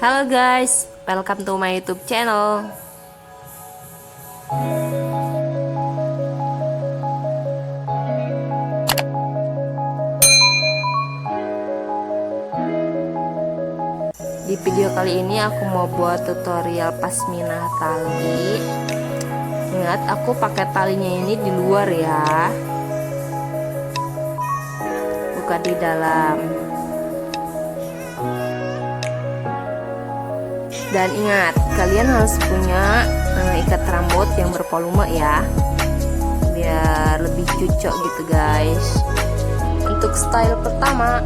Halo guys, welcome to my YouTube channel. Di video kali ini aku mau buat tutorial Pashmina Tali. Ingat, aku pakai talinya ini di luar ya, bukan di dalam. Dan ingat, kalian harus punya ikat rambut yang bervolume ya, biar lebih cocok gitu guys. Untuk style pertama,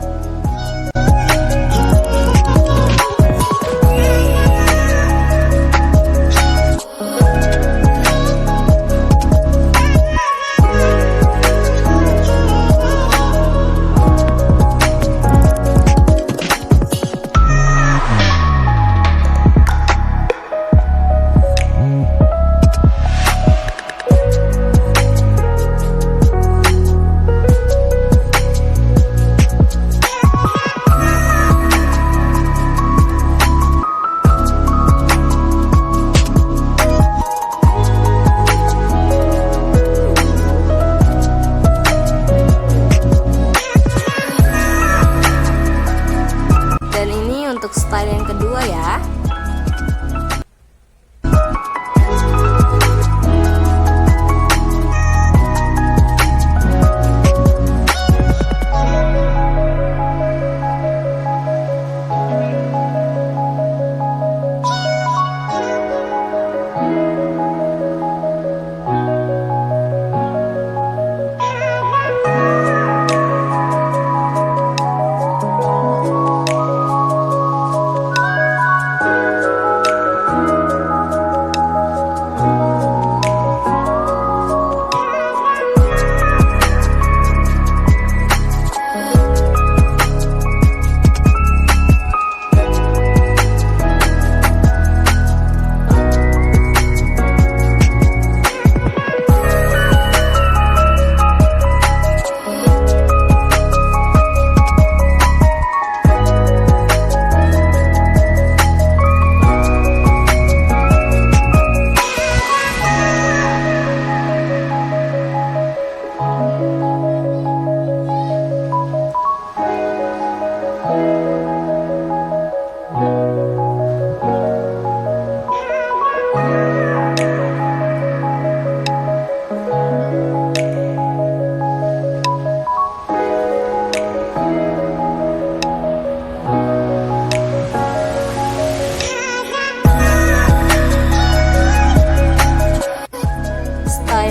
untuk style yang kedua ya.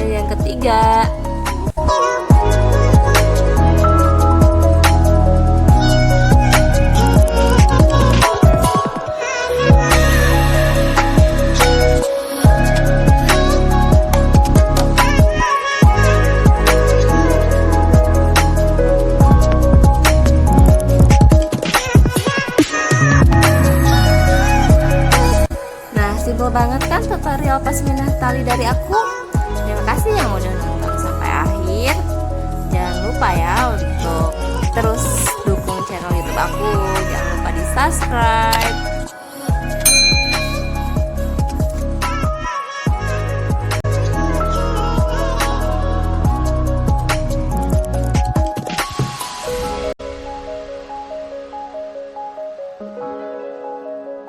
Yang ketiga, nah simpel banget kan tutorial Pashmina Tali dari aku. Terima kasih yang udah nonton sampai akhir. Jangan lupa ya untuk terus dukung channel YouTube aku. Jangan lupa di subscribe.